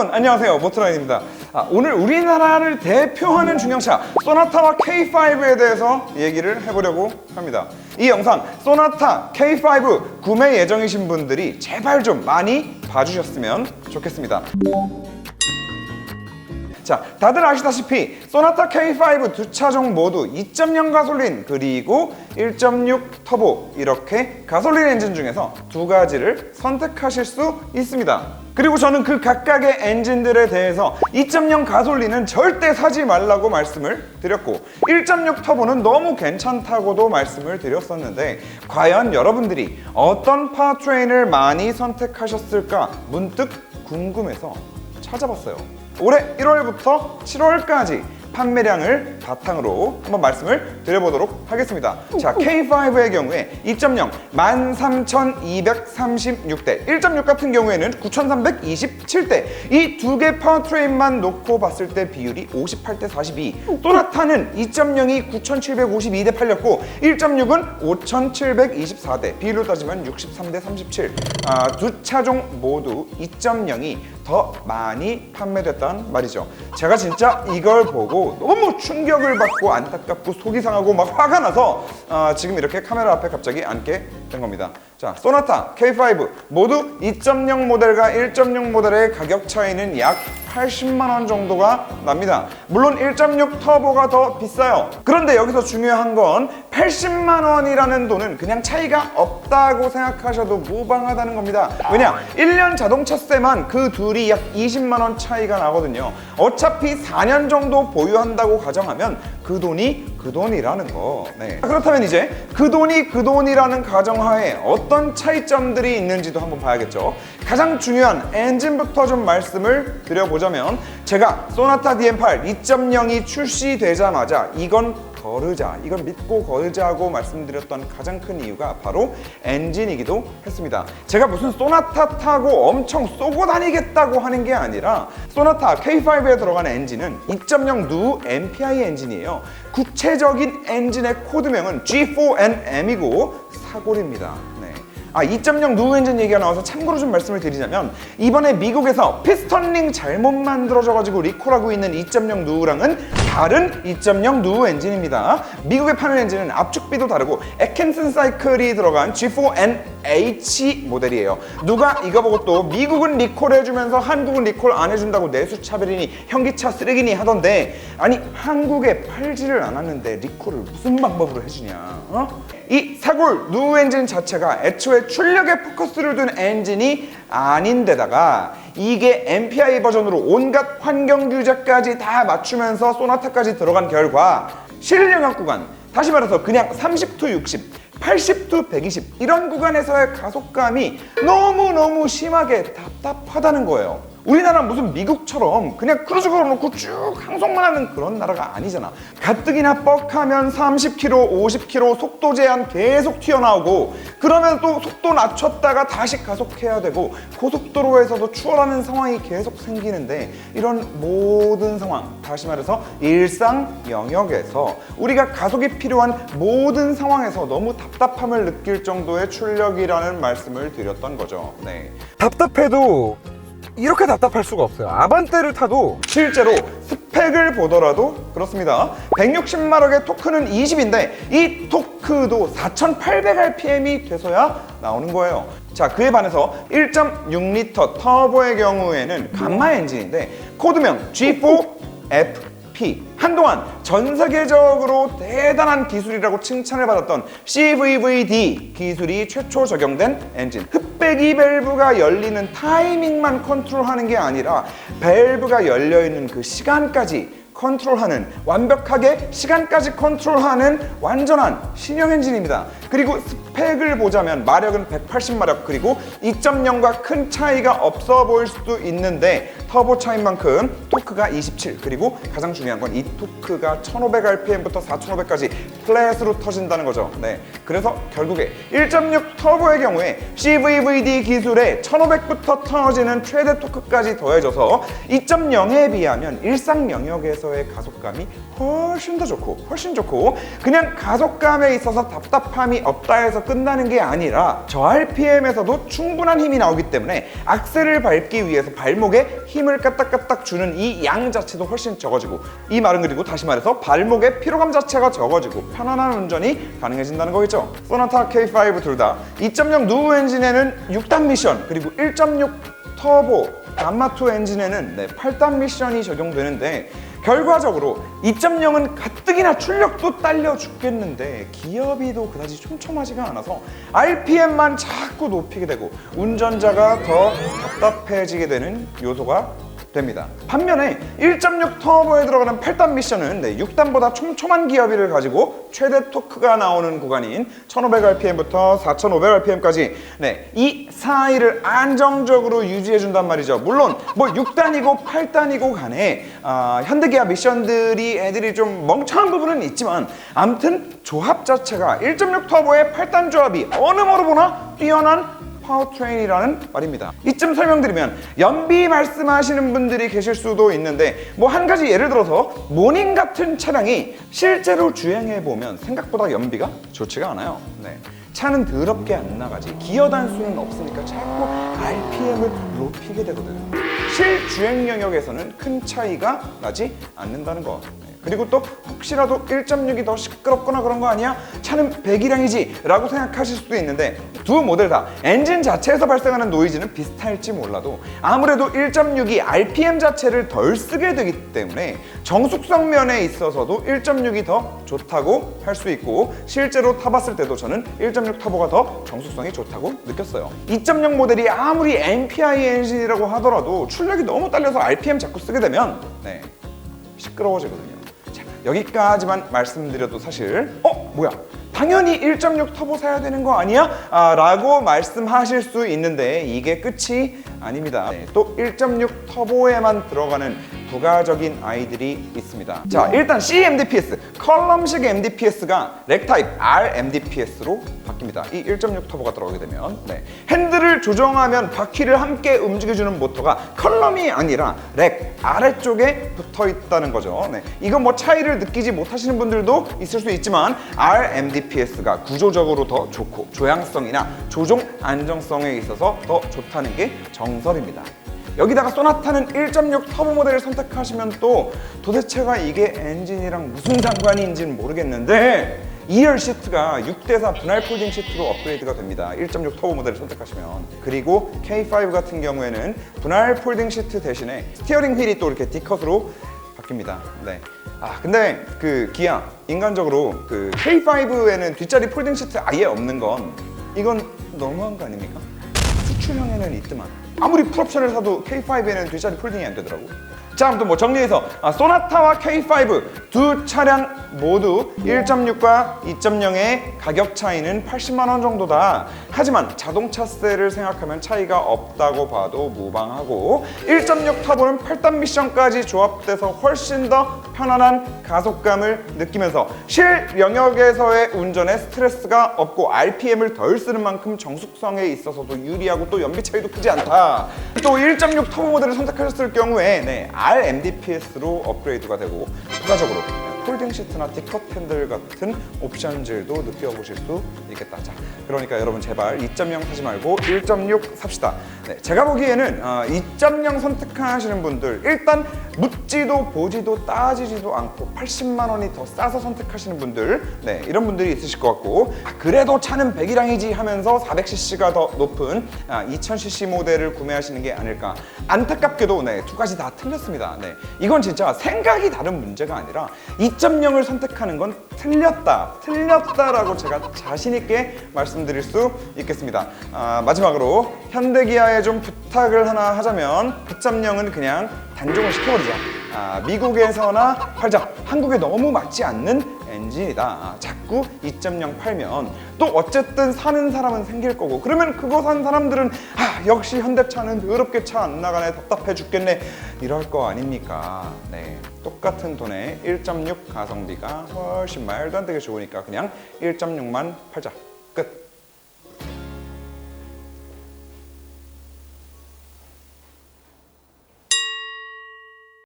여러분 안녕하세요, 모토라인입니다. 오늘 우리나라를 대표하는 중형차 소나타와 K5에 대해서 얘기를 해보려고 합니다. 이 영상 소나타 K5 구매 예정이신 분들이 제발 좀 많이 봐주셨으면 좋겠습니다. 자, 다들 아시다시피 소나타 K5 두 차종 모두 2.0 가솔린 그리고 1.6 터보 이렇게 가솔린 엔진 중에서 두 가지를 선택하실 수 있습니다. 그리고 저는 그 각각의 엔진들에 대해서 2.0 가솔린은 절대 사지 말라고 말씀을 드렸고 1.6 터보는 너무 괜찮다고도 말씀을 드렸었는데 과연 여러분들이 어떤 파워트레인을 많이 선택하셨을까 문득 궁금해서 찾아봤어요. 올해 1월부터 7월까지 판매량을 바탕으로 한번 말씀을 드려보도록 하겠습니다. 자, K5의 경우에 2.0 13,236대, 1.6 같은 경우에는 9,327대, 이 두 개 파워트레인만 놓고 봤을 때 비율이 58대 42. 소나타는 2.0이 9,752대 팔렸고 1.6은 5,724대, 비율로 따지면 63대 37. 두 차종 모두 2.0이 더 많이 판매됐단 말이죠. 제가 진짜 이걸 보고 너무 충격을 받고 안타깝고 속이 상하고 막 화가 나서 지금 이렇게 카메라 앞에 갑자기 앉게 된 겁니다. 자, 소나타 K5 모두 2.0 모델과 1.6 모델의 가격 차이는 약 80만 원 정도가 납니다. 물론 1.6 터보가 더 비싸요. 그런데 여기서 중요한 건 80만 원이라는 돈은 그냥 차이가 없다고 생각하셔도 무방하다는 겁니다. 왜냐? 1년 자동차세만 그 둘이 약 20만 원 차이가 나거든요. 어차피 4년 정도 보유한다고 가정하면 그 돈이 그 돈이라는 거. 네. 그렇다면 이제 그 돈이 그 돈이라는 가정하에 어떤 차이점들이 있는지도 한번 봐야겠죠. 가장 중요한 엔진부터 좀 말씀을 드려보자면 제가 소나타 DM8 2.0이 출시되자마자 이건 믿고 거르자고 말씀드렸던 가장 큰 이유가 바로 엔진이기도 했습니다. 제가 무슨 소나타 타고 엄청 쏘고 다니겠다고 하는 게 아니라 소나타 K5에 들어가는 엔진은 2.0 누 MPI 엔진이에요. 구체적인 엔진의 코드명은 G4NM이고 사골입니다. 2.0 누 엔진 얘기가 나와서 참고로 좀 말씀을 드리자면 이번에 미국에서 피스턴링 잘못 만들어져가지고 리콜하고 있는 2.0 누랑은 다른 2.0 누 엔진입니다. 미국에 파는 엔진은 압축비도 다르고 애킨슨 사이클이 들어간 G4NH 모델이에요. 누가 이거 보고 또 미국은 리콜해주면서 한국은 리콜 안 해준다고 내수차별이니 현기차 쓰레기니 하던데, 아니 한국에 팔지를 않았는데 리콜을 무슨 방법으로 해주냐? 이 사골 누 엔진 자체가 애초에 출력에 포커스를 둔 엔진이 아닌데다가 이게 MPI 버전으로 온갖 환경 규제까지 다 맞추면서 소나타까지 들어간 결과 실영역 구간, 다시 말해서 그냥 30 to 60, 80 to 120 이런 구간에서의 가속감이 너무너무 심하게 답답하다는 거예요. 우리나라 무슨 미국처럼 그냥 크루즈 걸어놓고 쭉 항속만 하는 그런 나라가 아니잖아. 가뜩이나 뻑하면 30km, 50km 속도 제한 계속 튀어나오고 그러면 또 속도 낮췄다가 다시 가속해야 되고 고속도로에서도 추월하는 상황이 계속 생기는데 이런 모든 상황, 다시 말해서 일상 영역에서 우리가 가속이 필요한 모든 상황에서 너무 답답함을 느낄 정도의 출력이라는 말씀을 드렸던 거죠. 네. 답답해도 이렇게 답답할 수가 없어요. 아반떼를 타도 실제로 스펙을 보더라도 그렇습니다. 160마력의 토크는 20인데 이 토크도 4800rpm이 돼서야 나오는 거예요. 자, 그에 반해서 1.6L 터보의 경우에는 감마 엔진인데 코드명 G4FP, 한동안 전 세계적으로 대단한 기술이라고 칭찬을 받았던 CVVD 기술이 최초 적용된 엔진. 흡배기 밸브가 열리는 타이밍만 컨트롤하는 게 아니라 밸브가 열려있는 그 시간까지 컨트롤하는, 완벽하게 시간까지 컨트롤하는 완전한 신형 엔진입니다. 그리고 스펙을 보자면 마력은 180마력, 그리고 2.0과 큰 차이가 없어 보일 수도 있는데 터보 차인 만큼 토크가 27, 그리고 가장 중요한 건 이 토크가 1500rpm부터 4500까지 플랫으로 터진다는 거죠. 네, 그래서 결국에 1.6 터보의 경우에 CVVD 기술에 1500부터 터지는 최대 토크까지 더해져서 2.0에 비하면 일상 영역에서 영역에서의 가속감이 훨씬 더 좋고 훨씬 좋고, 그냥 가속감에 있어서 답답함이 없다 해서 끝나는 게 아니라 저RPM에서도 충분한 힘이 나오기 때문에 악셀을 밟기 위해서 발목에 힘을 까딱까딱 주는 이 양 자체도 훨씬 적어지고, 이 말은 그리고 다시 말해서 발목의 피로감 자체가 적어지고 편안한 운전이 가능해진다는 거겠죠. 소나타 K5 둘 다 2.0 누 엔진에는 6단 미션, 그리고 1.6 터보 감마2 엔진에는 8단 미션이 적용되는데, 결과적으로 2.0은 가뜩이나 출력도 딸려 죽겠는데 기어비도 그다지 촘촘하지가 않아서 RPM만 자꾸 높이게 되고 운전자가 더 답답해지게 되는 요소가 됩니다. 반면에 1.6 터보에 들어가는 8단 미션은 6단보다 촘촘한 기어비를 가지고 최대 토크가 나오는 구간인 1500rpm부터 4500rpm까지 이 사이를 안정적으로 유지해준단 말이죠. 물론 뭐 6단이고 8단이고 간에 현대기아 미션들이 애들이 좀 멍청한 부분은 있지만, 아무튼 조합 자체가 1.6 터보의 8단 조합이 어느 뭐로 보나 뛰어난 파워트레인이라는 말입니다. 이쯤 설명드리면 연비 말씀하시는 분들이 계실 수도 있는데, 뭐 한 가지 예를 들어서 모닝 같은 차량이 실제로 주행해 보면 생각보다 연비가 좋지가 않아요. 차는 더럽게 안 나가지 기어 단수는 없으니까 자꾸 RPM을 높이게 되거든요. 실주행 영역에서는 큰 차이가 나지 않는다는 거. 그리고 또 혹시라도 1.6이 더 시끄럽거나 그런 거 아니야? 차는 배기량이지 라고 생각하실 수도 있는데, 두 모델 다 엔진 자체에서 발생하는 노이즈는 비슷할지 몰라도 아무래도 1.6이 RPM 자체를 덜 쓰게 되기 때문에 정숙성 면에 있어서도 1.6이 더 좋다고 할 수 있고, 실제로 타봤을 때도 저는 1.6 터보가 더 정숙성이 좋다고 느꼈어요. 2.0 모델이 아무리 MPI 엔진이라고 하더라도 출력이 너무 딸려서 RPM 자꾸 쓰게 되면 시끄러워지거든요. 여기까지만 말씀드려도 사실 뭐야 당연히 1.6 터보 사야 되는 거 아니야? 라고 말씀하실 수 있는데 이게 끝이 아닙니다. 또 1.6 터보에만 들어가는 부가적인 아이들이 있습니다. 자, 일단 CMDPS, 컬럼식 MDPS가 렉타입 RMDPS로 바뀝니다. 이 1.6 터보가 들어가게 되면 핸들을 조정하면 바퀴를 함께 움직여주는 모터가 컬럼이 아니라 렉 아래쪽에 붙어 있다는 거죠. 이건 뭐 차이를 느끼지 못하시는 분들도 있을 수 있지만 RMDPS가 구조적으로 더 좋고 조향성이나 조종 안정성에 있어서 더 좋다는 게 정설입니다. 여기다가 소나타는 1.6 터보 모델을 선택하시면 또 도대체가 이게 엔진이랑 무슨 상관인지는 모르겠는데 2열 시트가 6대4 분할 폴딩 시트로 업그레이드가 됩니다. 1.6 터보 모델을 선택하시면. 그리고 K5 같은 경우에는 분할 폴딩 시트 대신에 스티어링 휠이 또 이렇게 D컷으로 바뀝니다. 근데 그 기아 인간적으로 그 K5에는 뒷자리 폴딩 시트 아예 없는 건 이건 너무한 거 아닙니까? 수출형에는 있더만 아무리 풀옵션을 사도 K5에는 뒷자리 폴딩이 안 되더라고. 자, 아무튼 뭐 정리해서 소나타와 K5 두 차량 모두 1.6과 2.0의 가격 차이는 80만 원 정도다. 하지만 자동차세를 생각하면 차이가 없다고 봐도 무방하고 1.6 터보는 8단 미션까지 조합돼서 훨씬 더 편안한 가속감을 느끼면서 실 영역에서의 운전에 스트레스가 없고 RPM을 덜 쓰는 만큼 정숙성에 있어서도 유리하고 또 연비 차이도 크지 않다. 또 1.6 터보 모델을 선택하셨을 경우에 RMDPS로 업그레이드가 되고 부가적으로 폴딩 시트나 D컷 핸들 같은 옵션들도 느껴보실 수 있겠다. 자, 그러니까 여러분 제발 2.0 사지 말고 1.6 삽시다. 제가 보기에는 2.0 선택하시는 분들 일단 묻지도 보지도 따지지도 않고 80만 원이 더 싸서 선택하시는 분들 이런 분들이 있으실 것 같고, 그래도 차는 배기량이지 하면서 400cc가 더 높은 2000cc 모델을 구매하시는 게 아닐까. 안타깝게도 두 가지 다 틀렸습니다. 이건 진짜 생각이 다른 문제가 아니라 2.0을 선택하는 건 틀렸다라고 제가 자신 있게 말씀드릴 수 있겠습니다. 마지막으로 현대기아에 좀 부탁을 하나 하자면 2.0은 그냥 단종을 시켜버리자. 미국에서나 팔자. 한국에 너무 맞지 않는 엔진이다. 자꾸 2.0 팔면 또 어쨌든 사는 사람은 생길 거고, 그러면 그거 산 사람들은 역시 현대차는 더럽게 차 안 나가네, 답답해 죽겠네 이럴 거 아닙니까. 똑같은 돈에 1.6 가성비가 훨씬 말도 안 되게 좋으니까 그냥 1.6만 팔자. 끝.